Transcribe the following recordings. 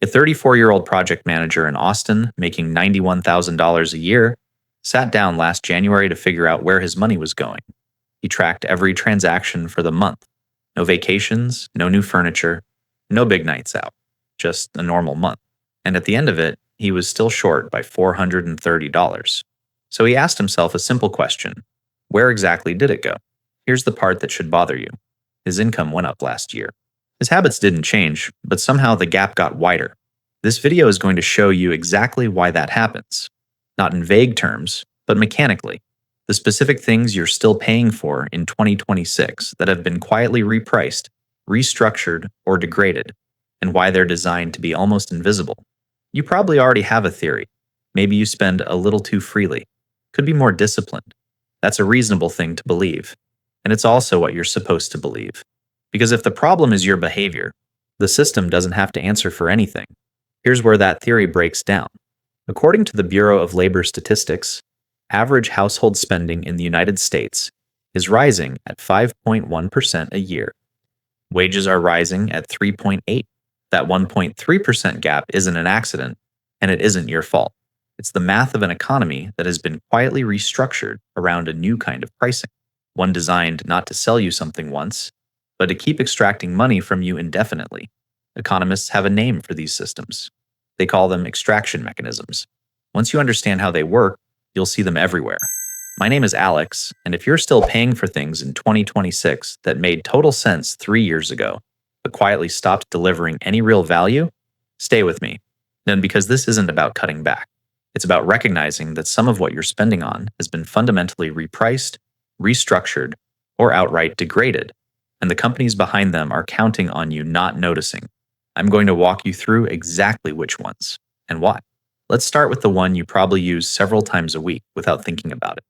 A 34-year-old project manager in Austin, making $91,000 a year, sat down last January to figure out where his money was going. He tracked every transaction for the month. No vacations, no new furniture, no big nights out, just a normal month. And at the end of it, he was still short by $430. So he asked himself a simple question: where exactly did it go? Here's the part that should bother you. His income went up last year. His habits didn't change, but somehow the gap got wider. This video is going to show you exactly why that happens. Not in vague terms, but mechanically. The specific things you're still paying for in 2026 that have been quietly repriced, restructured, or degraded, and why they're designed to be almost invisible. You probably already have a theory. Maybe you spend a little too freely. Could be more disciplined. That's a reasonable thing to believe. And it's also what you're supposed to believe. Because if the problem is your behavior, the system doesn't have to answer for anything. Here's where that theory breaks down. According to the Bureau of Labor Statistics, average household spending in the United States is rising at 5.1% a year. Wages are rising at 3.8%. That 1.3% gap isn't an accident, and it isn't your fault. It's the math of an economy that has been quietly restructured around a new kind of pricing, one designed not to sell you something once, but to keep extracting money from you indefinitely. Economists have a name for these systems. They call them extraction mechanisms. Once you understand how they work, you'll see them everywhere. My name is Alex, and if you're still paying for things in 2026 that made total sense 3 years ago, but quietly stopped delivering any real value, stay with me. Then, because this isn't about cutting back. It's about recognizing that some of what you're spending on has been fundamentally repriced, restructured, or outright degraded, and the companies behind them are counting on you not noticing. I'm going to walk you through exactly which ones and why. Let's start with the one you probably use several times a week without thinking about it.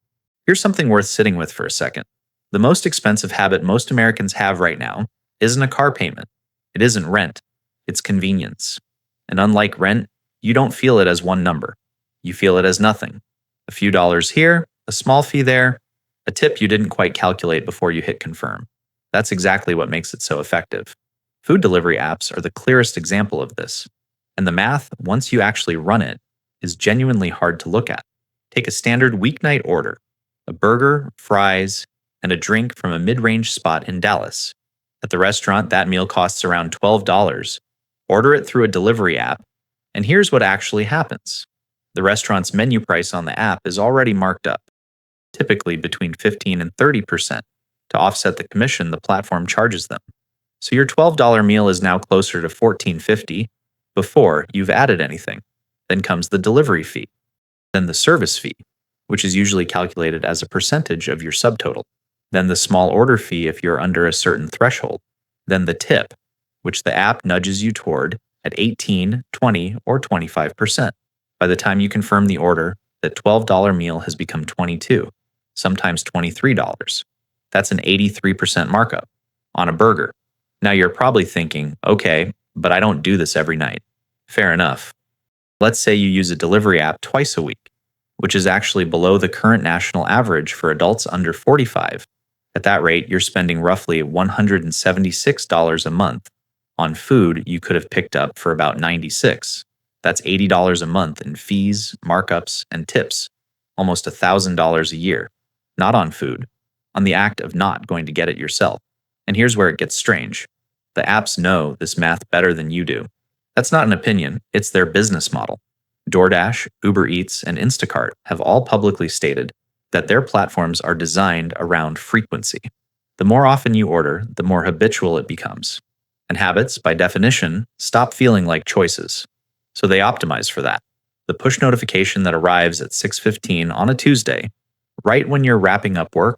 Here's something worth sitting with for a second. The most expensive habit most Americans have right now isn't a car payment. It isn't rent. It's convenience. And unlike rent, you don't feel it as one number. You feel it as nothing. A few dollars here, a small fee there, a tip you didn't quite calculate before you hit confirm. That's exactly what makes it so effective. Food delivery apps are the clearest example of this. And the math, once you actually run it, is genuinely hard to look at. Take a standard weeknight order: a burger, fries, and a drink from a mid-range spot in Dallas. At the restaurant, that meal costs around $12. Order it through a delivery app, and here's what actually happens. The restaurant's menu price on the app is already marked up, typically between 15 and 30%, to offset the commission the platform charges them. So your $12 meal is now closer to $14.50 before you've added anything. Then comes the delivery fee, then the service fee, which is usually calculated as a percentage of your subtotal, then the small order fee if you're under a certain threshold, then the tip, which the app nudges you toward at 18, 20, or 25%. By the time you confirm the order, that $12 meal has become $22, sometimes $23. That's an 83% markup on a burger. Now you're probably thinking, okay, but I don't do this every night. Fair enough. Let's say you use a delivery app twice a week, which is actually below the current national average for adults under 45. At that rate, you're spending roughly $176 a month on food you could have picked up for about $96. That's $80 a month in fees, markups, and tips, almost $1,000 a year. Not on food, on the act of not going to get it yourself. And here's where it gets strange. The apps know this math better than you do. That's not an opinion, it's their business model. DoorDash, Uber Eats, and Instacart have all publicly stated that their platforms are designed around frequency. The more often you order, the more habitual it becomes. And habits, by definition, stop feeling like choices. So they optimize for that. The push notification that arrives at 6:15 on a Tuesday, right when you're wrapping up work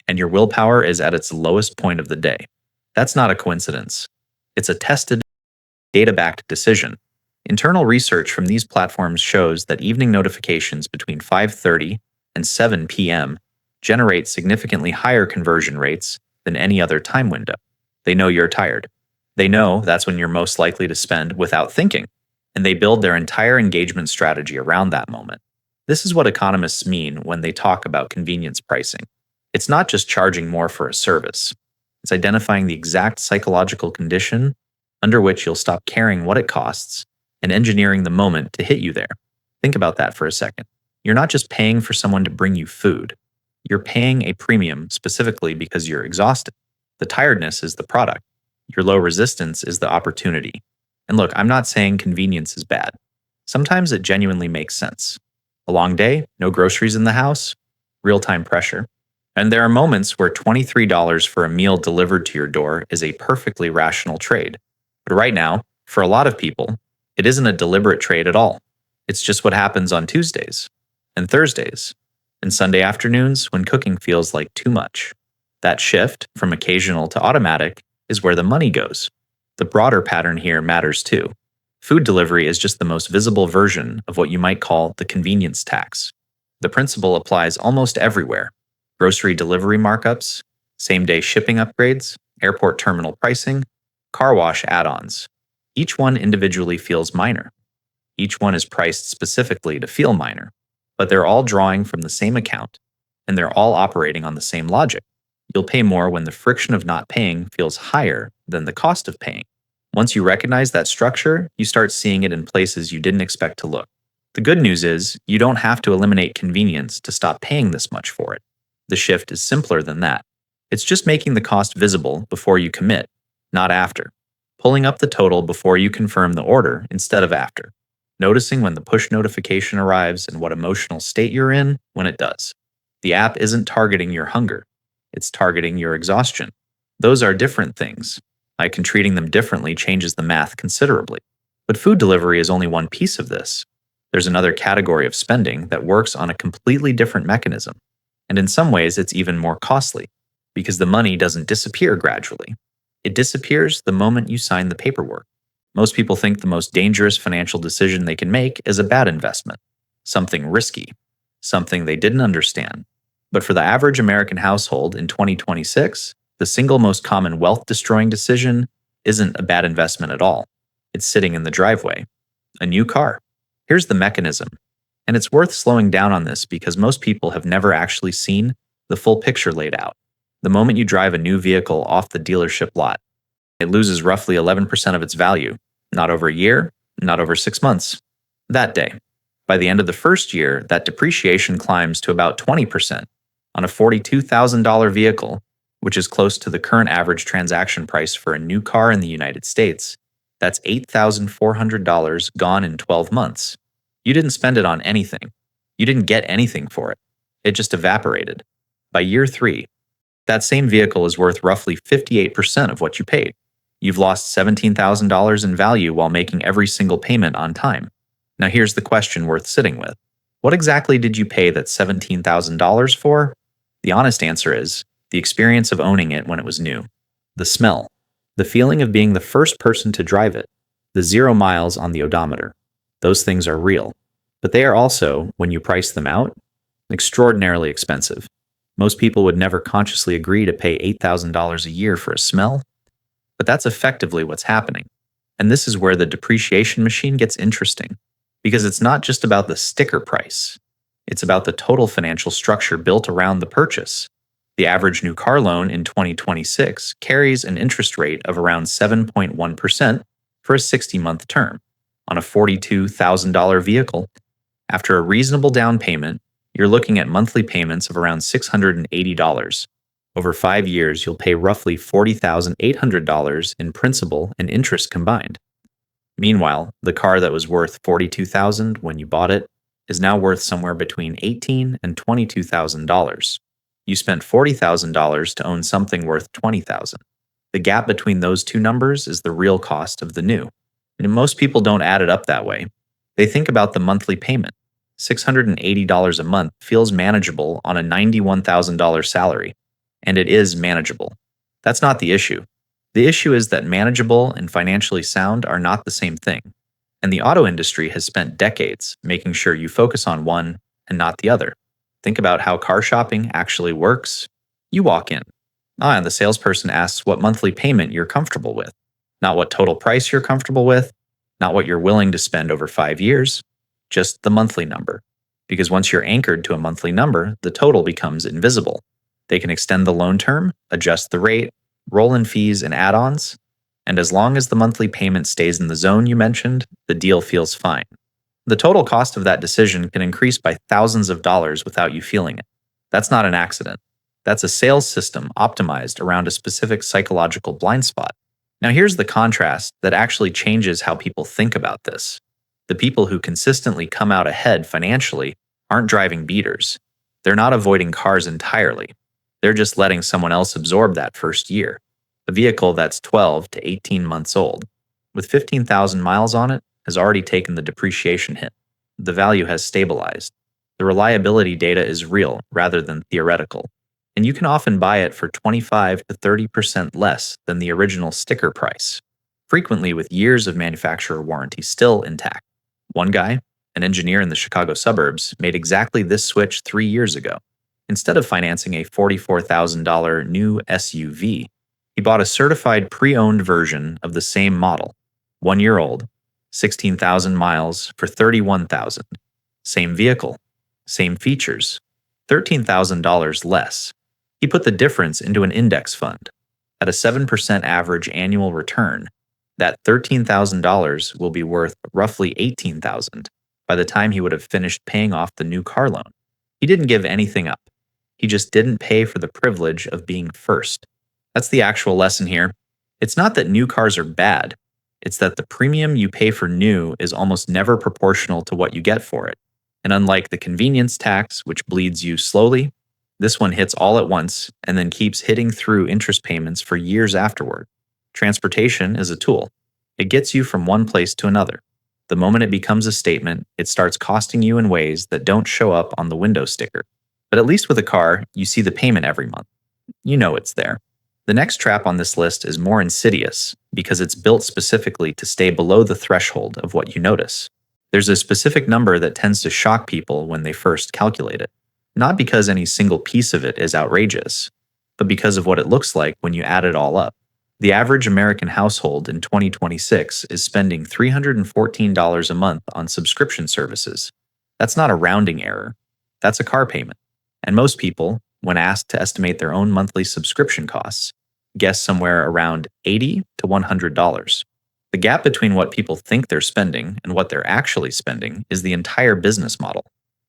and your willpower is at its lowest point of the day. That's not a coincidence. It's a tested, data-backed decision. Internal research from these platforms shows that evening notifications between 5:30 and 7 p.m. generate significantly higher conversion rates than any other time window. They know you're tired. They know that's when you're most likely to spend without thinking, and they build their entire engagement strategy around that moment. This is what economists mean when they talk about convenience pricing. It's not just charging more for a service. It's identifying the exact psychological condition under which you'll stop caring what it costs and engineering the moment to hit you there. Think about that for a second. You're not just paying for someone to bring you food. You're paying a premium specifically because you're exhausted. The tiredness is the product. Your low resistance is the opportunity. And look, I'm not saying convenience is bad. Sometimes it genuinely makes sense. A long day, no groceries in the house, real-time pressure. And there are moments where $23 for a meal delivered to your door is a perfectly rational trade. But right now, for a lot of people, it isn't a deliberate trade at all. It's just what happens on Tuesdays and Thursdays and Sunday afternoons when cooking feels like too much. That shift from occasional to automatic is where the money goes. The broader pattern here matters too. Food delivery is just the most visible version of what you might call the convenience tax. The principle applies almost everywhere. Grocery delivery markups, same-day shipping upgrades, airport terminal pricing, car wash add-ons. Each one individually feels minor. Each one is priced specifically to feel minor, but they're all drawing from the same account, and they're all operating on the same logic. You'll pay more when the friction of not paying feels higher than the cost of paying. Once you recognize that structure, you start seeing it in places you didn't expect to look. The good news is, you don't have to eliminate convenience to stop paying this much for it. The shift is simpler than that. It's just making the cost visible before you commit, not after. Pulling up the total before you confirm the order instead of after. Noticing when the push notification arrives and what emotional state you're in when it does. The app isn't targeting your hunger. It's targeting your exhaustion. Those are different things. And treating them differently changes the math considerably. But food delivery is only one piece of this. There's another category of spending that works on a completely different mechanism. And in some ways, it's even more costly, because the money doesn't disappear gradually. It disappears the moment you sign the paperwork. Most people think the most dangerous financial decision they can make is a bad investment, something risky, something they didn't understand. But for the average American household in 2026, the single most common wealth-destroying decision isn't a bad investment at all. It's sitting in the driveway. A new car. Here's the mechanism. And it's worth slowing down on this because most people have never actually seen the full picture laid out. The moment you drive a new vehicle off the dealership lot, it loses roughly 11% of its value. Not over a year, not over 6 months. That day. By the end of the first year, that depreciation climbs to about 20% on a $42,000 vehicle, which is close to the current average transaction price for a new car in the United States. That's $8,400 gone in 12 months. You didn't spend it on anything. You didn't get anything for it. It just evaporated. By year 3, that same vehicle is worth roughly 58% of what you paid. You've lost $17,000 in value while making every single payment on time. Now here's the question worth sitting with. What exactly did you pay that $17,000 for? The honest answer is the experience of owning it when it was new. The smell. The feeling of being the first person to drive it. The 0 miles on the odometer. Those things are real. But they are also, when you price them out, extraordinarily expensive. Most people would never consciously agree to pay $8,000 a year for a smell, but that's effectively what's happening. And this is where the depreciation machine gets interesting, because it's not just about the sticker price. It's about the total financial structure built around the purchase. The average new car loan in 2026 carries an interest rate of around 7.1% for a 60-month term. On a $42,000 vehicle, after a reasonable down payment, you're looking at monthly payments of around $680. Over 5 years, you'll pay roughly $40,800 in principal and interest combined. Meanwhile, the car that was worth $42,000 when you bought it is now worth somewhere between $18,000 and $22,000. You spent $40,000 to own something worth $20,000. The gap between those two numbers is the real cost of the new. And most people don't add it up that way. They think about the monthly payment. $680 a month feels manageable on a $91,000 salary, and it is manageable. That's not the issue. The issue is that manageable and financially sound are not the same thing, and the auto industry has spent decades making sure you focus on one and not the other. Think about how car shopping actually works. You walk in, and the salesperson asks what monthly payment you're comfortable with, not what total price you're comfortable with, not what you're willing to spend over 5 years, just the monthly number. Because once you're anchored to a monthly number, the total becomes invisible. They can extend the loan term, adjust the rate, roll in fees and add-ons, And as long as the monthly payment stays in the zone you mentioned, the deal feels fine. The total cost of that decision can increase by thousands of dollars without you feeling it. That's not an accident. That's a sales system optimized around a specific psychological blind spot. Now, here's the contrast that actually changes how people think about this. The people who consistently come out ahead financially aren't driving beaters. They're not avoiding cars entirely. They're just letting someone else absorb that first year. A vehicle that's 12 to 18 months old, with 15,000 miles on it, has already taken the depreciation hit. The value has stabilized. The reliability data is real rather than theoretical, and you can often buy it for 25 to 30% less than the original sticker price, frequently with years of manufacturer warranty still intact. One guy, an engineer in the Chicago suburbs, made exactly this switch 3 years ago. Instead of financing a $44,000 new SUV, he bought a certified pre-owned version of the same model, 1 year old, 16,000 miles for $31,000. Same vehicle, same features, $13,000 less. He put the difference into an index fund. At a 7% average annual return, that $13,000 will be worth roughly $18,000 by the time he would have finished paying off the new car loan. He didn't give anything up. He just didn't pay for the privilege of being first. That's the actual lesson here. It's not that new cars are bad. It's that the premium you pay for new is almost never proportional to what you get for it. And unlike the convenience tax, which bleeds you slowly, this one hits all at once and then keeps hitting through interest payments for years afterward. Transportation is a tool. It gets you from one place to another. The moment it becomes a statement, it starts costing you in ways that don't show up on the window sticker. But at least with a car, you see the payment every month. You know it's there. The next trap on this list is more insidious because it's built specifically to stay below the threshold of what you notice. There's a specific number that tends to shock people when they first calculate it, not because any single piece of it is outrageous, but because of what it looks like when you add it all up. The average American household in 2026 is spending $314 a month on subscription services. That's not a rounding error. That's a car payment. And most people, when asked to estimate their own monthly subscription costs, guess somewhere around $80 to $100. The gap between what people think they're spending and what they're actually spending is the entire business model.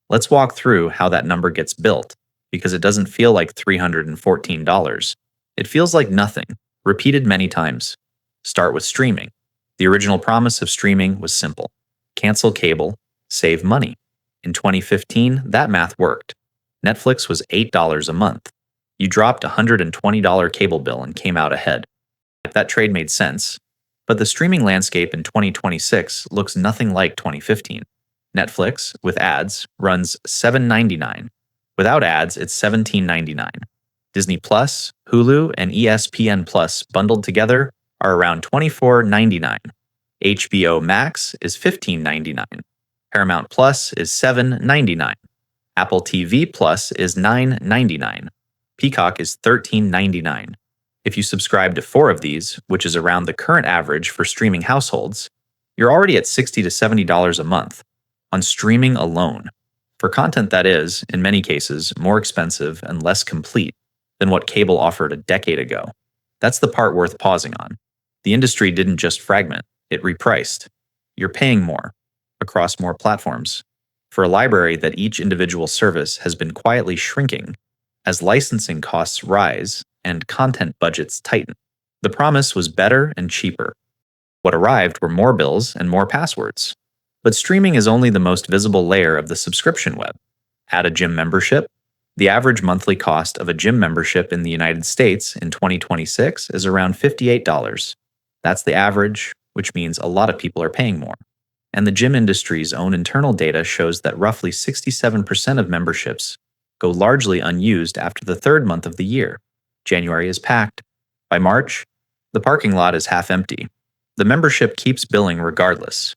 Let's walk through how that number gets built, because it doesn't feel like $314. It feels like nothing, repeated many times. Start with streaming. The original promise of streaming was simple. Cancel cable, save money. In 2015, that math worked. Netflix was $8 a month. You dropped a $120 cable bill and came out ahead. That trade made sense, but the streaming landscape in 2026 looks nothing like 2015. Netflix, with ads, runs $7.99. Without ads, it's $17.99. Disney Plus, Hulu, and ESPN Plus bundled together are around $24.99. HBO Max is $15.99. Paramount Plus is $7.99. Apple TV Plus is $9.99. Peacock is $13.99. If you subscribe to 4 of these, which is around the current average for streaming households, you're already at $60 to $70 a month on streaming alone, for content that is, in many cases, more expensive and less complete than what cable offered a decade ago. That's the part worth pausing on. The industry didn't just fragment, it repriced. You're paying more, across more platforms, for a library that each individual service has been quietly shrinking as licensing costs rise and content budgets tighten. The promise was better and cheaper. What arrived were more bills and more passwords. But streaming is only the most visible layer of the subscription web. Add a gym membership. The average monthly cost of a gym membership in the United States in 2026 is around $58. That's the average, which means a lot of people are paying more. And the gym industry's own internal data shows that roughly 67% of memberships go largely unused after the 3rd month of the year. January is packed. By March, the parking lot is half empty. The membership keeps billing regardless.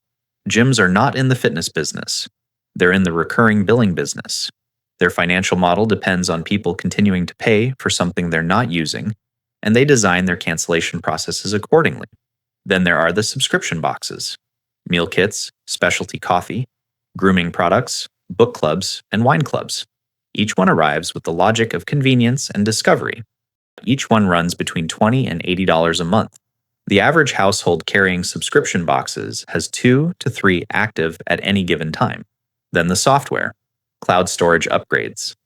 Gyms are not in the fitness business. They're in the recurring billing business. Their financial model depends on people continuing to pay for something they're not using, and they design their cancellation processes accordingly. Then there are the subscription boxes: meal kits, specialty coffee, grooming products, book clubs, and wine clubs. Each one arrives with the logic of convenience and discovery. Each one runs between $20 and $80 a month. The average household carrying subscription boxes has 2 to 3 active at any given time. Then the software, cloud storage upgrades,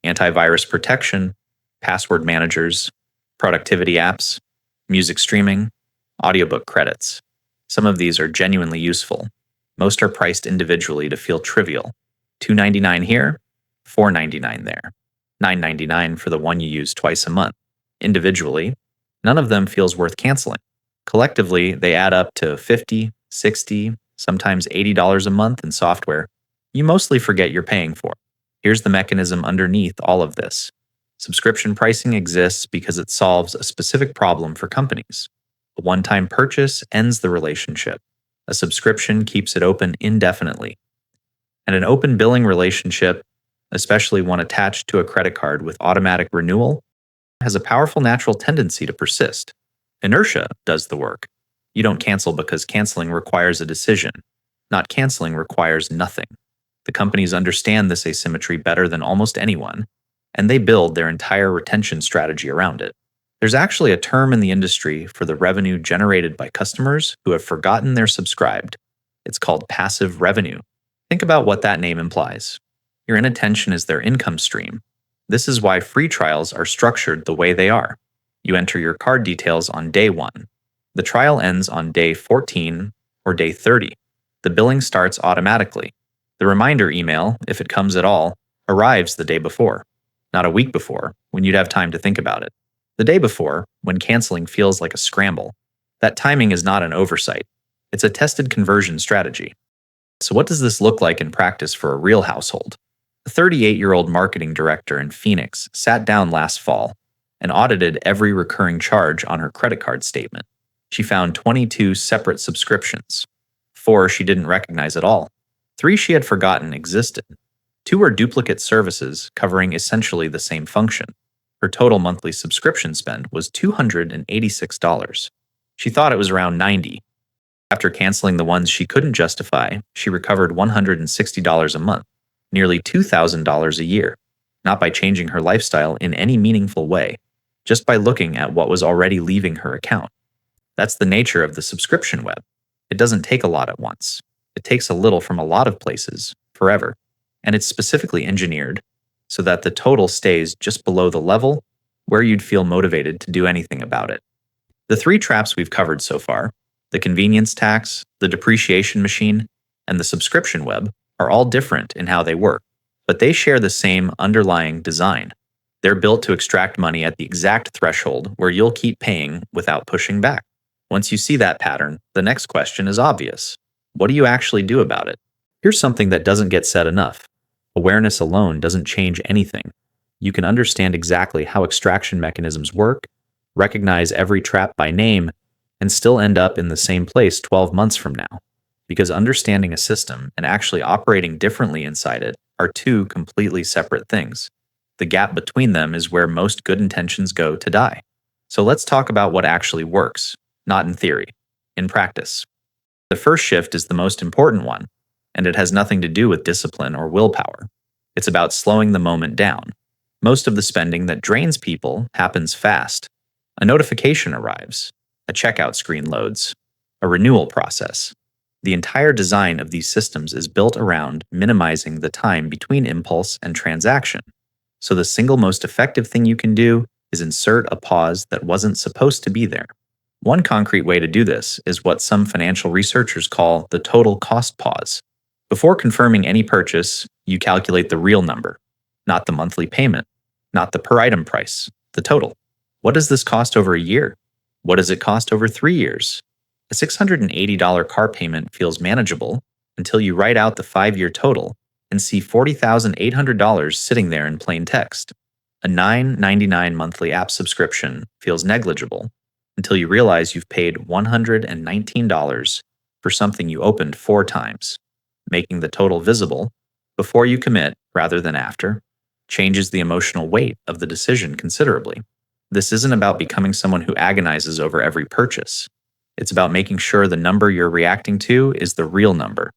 antivirus protection, password managers, productivity apps, music streaming, audiobook credits. Some of these are genuinely useful. Most are priced individually to feel trivial. $2.99 here, $4.99 there, $9.99 for the one you use twice a month. Individually, none of them feels worth canceling. Collectively, they add up to $50, $60, sometimes $80 a month in software you mostly forget you're paying for. Here's the mechanism underneath all of this. Subscription pricing exists because it solves a specific problem for companies. A one-time purchase ends the relationship. A subscription keeps it open indefinitely. And an open billing relationship, especially one attached to a credit card with automatic renewal, has a powerful natural tendency to persist. Inertia does the work. You don't cancel because canceling requires a decision. Not canceling requires nothing. The companies understand this asymmetry better than almost anyone, and they build their entire retention strategy around it. There's actually a term in the industry for the revenue generated by customers who have forgotten they're subscribed. It's called passive revenue. Think about what that name implies. Your inattention is their income stream. This is why free trials are structured the way they are. You enter your card details on day 1. The trial ends on day 14 or day 30. The billing starts automatically. The reminder email, if it comes at all, arrives the day before, not a week before, when you'd have time to think about it. The day before, when canceling feels like a scramble. That timing is not an oversight. It's a tested conversion strategy. So what does this look like in practice for a real household? A 38-year-old marketing director in Phoenix sat down last fall and audited every recurring charge on her credit card statement. She found 22 separate subscriptions. 4 she didn't recognize at all. 3 she had forgotten existed. 2 were duplicate services covering essentially the same function. Her total monthly subscription spend was $286. She thought it was around $90. After canceling the ones she couldn't justify, she recovered $160 a month, nearly $2,000 a year, not by changing her lifestyle in any meaningful way, just by looking at what was already leaving her account. That's the nature of the subscription web. It doesn't take a lot at once. It takes a little from a lot of places, forever, and it's specifically engineered so that the total stays just below the level where you'd feel motivated to do anything about it. The 3 traps we've covered so far, the convenience tax, the depreciation machine, and the subscription web, are all different in how they work, but they share the same underlying design. They're built to extract money at the exact threshold where you'll keep paying without pushing back. Once you see that pattern, the next question is obvious. What do you actually do about it? Here's something that doesn't get said enough. Awareness alone doesn't change anything. You can understand exactly how extraction mechanisms work, recognize every trap by name, and still end up in the same place 12 months from now. Because understanding a system and actually operating differently inside it are 2 completely separate things. The gap between them is where most good intentions go to die. So let's talk about what actually works, not in theory, in practice. The first shift is the most important one, and it has nothing to do with discipline or willpower. It's about slowing the moment down. Most of the spending that drains people happens fast. A notification arrives, a checkout screen loads, a renewal process. The entire design of these systems is built around minimizing the time between impulse and transaction. So the single most effective thing you can do is insert a pause that wasn't supposed to be there. One concrete way to do this is what some financial researchers call the total cost pause. Before confirming any purchase, you calculate the real number, not the monthly payment, not the per item price, the total. What does this cost over a year? What does it cost over 3 years? A $680 car payment feels manageable until you write out the 5-year total and see $40,800 sitting there in plain text. A $9.99 monthly app subscription feels negligible until you realize you've paid $119 for something you opened 4 times. Making the total visible before you commit rather than after changes the emotional weight of the decision considerably. This isn't about becoming someone who agonizes over every purchase. It's about making sure the number you're reacting to is the real number,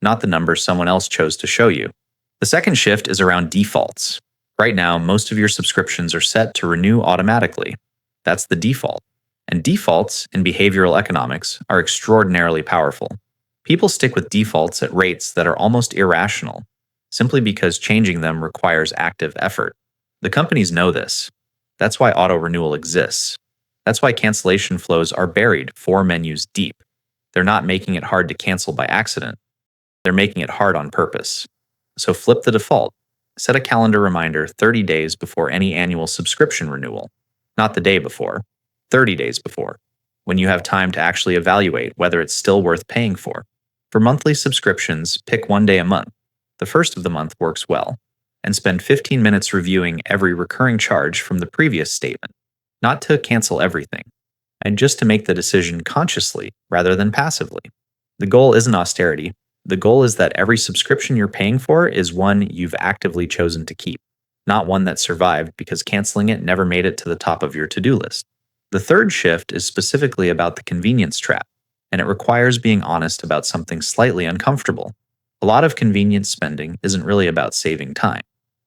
not the number someone else chose to show you. The second shift is around defaults. Right now, most of your subscriptions are set to renew automatically. That's the default. And defaults in behavioral economics are extraordinarily powerful. People stick with defaults at rates that are almost irrational, simply because changing them requires active effort. The companies know this. That's why auto renewal exists. That's why cancellation flows are buried 4 menus deep. They're not making it hard to cancel by accident. They're making it hard on purpose. So flip the default. Set a calendar reminder 30 days before any annual subscription renewal. Not the day before, 30 days before, when you have time to actually evaluate whether it's still worth paying for. For monthly subscriptions, pick one day a month. The first of the month works well, and spend 15 minutes reviewing every recurring charge from the previous statement, not to cancel everything, and just to make the decision consciously rather than passively. The goal isn't austerity. The goal is that every subscription you're paying for is one you've actively chosen to keep, not one that survived because canceling it never made it to the top of your to-do list. The third shift is specifically about the convenience trap, and it requires being honest about something slightly uncomfortable. A lot of convenience spending isn't really about saving time.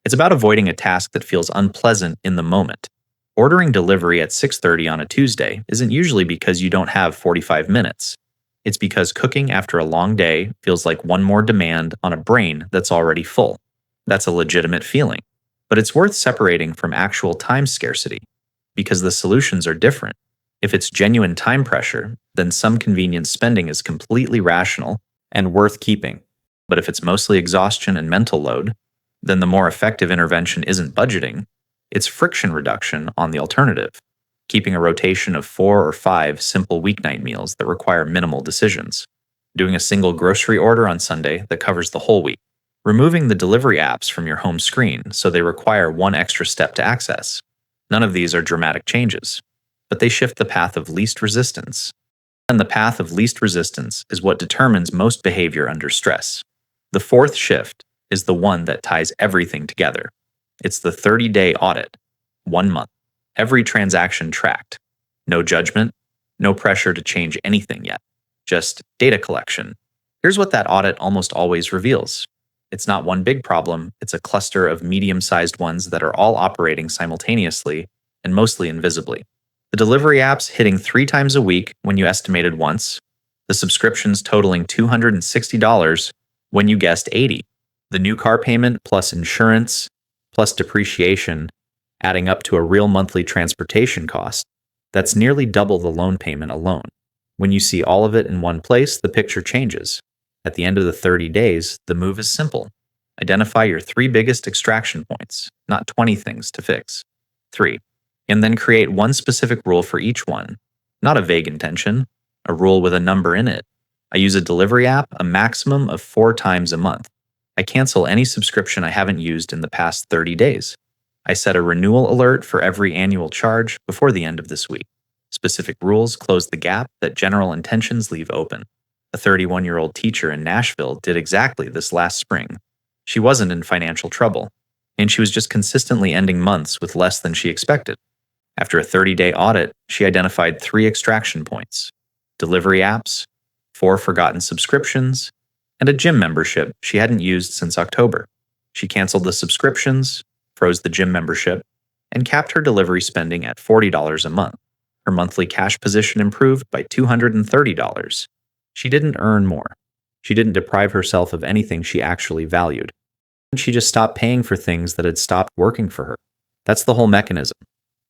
It's about avoiding a task that feels unpleasant in the moment. Ordering delivery at 6:30 on a Tuesday isn't usually because you don't have 45 minutes. It's because cooking after a long day feels like one more demand on a brain that's already full. That's a legitimate feeling. But it's worth separating from actual time scarcity, because the solutions are different. If it's genuine time pressure, then some convenience spending is completely rational and worth keeping. But if it's mostly exhaustion and mental load, then the more effective intervention isn't budgeting, it's friction reduction on the alternative, keeping a rotation of 4 or 5 simple weeknight meals that require minimal decisions, doing a single grocery order on Sunday that covers the whole week, removing the delivery apps from your home screen so they require one extra step to access. None of these are dramatic changes, but they shift the path of least resistance. And the path of least resistance is what determines most behavior under stress. The fourth shift is the one that ties everything together. It's the 30-day audit, 1 month. Every transaction tracked. No judgment, no pressure to change anything yet. Just data collection. Here's what that audit almost always reveals. It's not one big problem, it's a cluster of medium-sized ones that are all operating simultaneously and mostly invisibly. The delivery apps hitting 3 times a week when you estimated once. The subscriptions totaling $260 when you guessed 80. The new car payment plus insurance plus depreciation adding up to a real monthly transportation cost. That's nearly double the loan payment alone. When you see all of it in one place, the picture changes. At the end of the 30 days, the move is simple. Identify your 3 biggest extraction points, not 20 things to fix. 3. And then create one specific rule for each one, not a vague intention, a rule with a number in it. I use a delivery app a maximum of 4 times a month. I cancel any subscription I haven't used in the past 30 days. I set a renewal alert for every annual charge before the end of this week. Specific rules close the gap that general intentions leave open. A 31-year-old teacher in Nashville did exactly this last spring. She wasn't in financial trouble, and she was just consistently ending months with less than she expected. After a 30-day audit, she identified 3 extraction points: delivery apps, 4 forgotten subscriptions, and a gym membership she hadn't used since October. She canceled the subscriptions, froze the gym membership, and capped her delivery spending at $40 a month. Her monthly cash position improved by $230. She didn't earn more. She didn't deprive herself of anything she actually valued. She just stopped paying for things that had stopped working for her. That's the whole mechanism.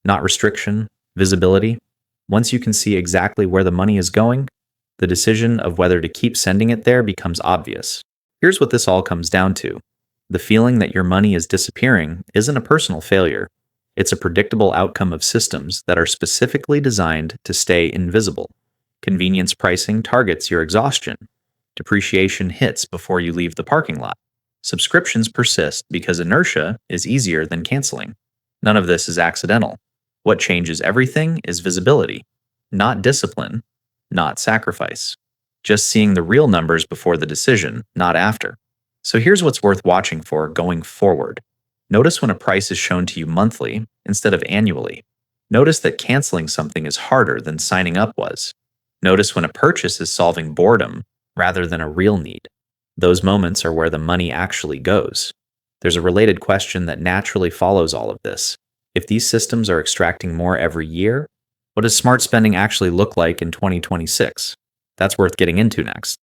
Not restriction, visibility. Once you can see exactly where the money is going, the decision of whether to keep sending it there becomes obvious. Here's what this all comes down to. The feeling that your money is disappearing isn't a personal failure. It's a predictable outcome of systems that are specifically designed to stay invisible. Convenience pricing targets your exhaustion. Depreciation hits before you leave the parking lot. Subscriptions persist because inertia is easier than canceling. None of this is accidental. What changes everything is visibility, not discipline, not sacrifice. Just seeing the real numbers before the decision, not after. So here's what's worth watching for going forward. Notice when a price is shown to you monthly instead of annually. Notice that canceling something is harder than signing up was. Notice when a purchase is solving boredom rather than a real need. Those moments are where the money actually goes. There's a related question that naturally follows all of this. If these systems are extracting more every year, What does smart spending actually look like in 2026? That's worth getting into next.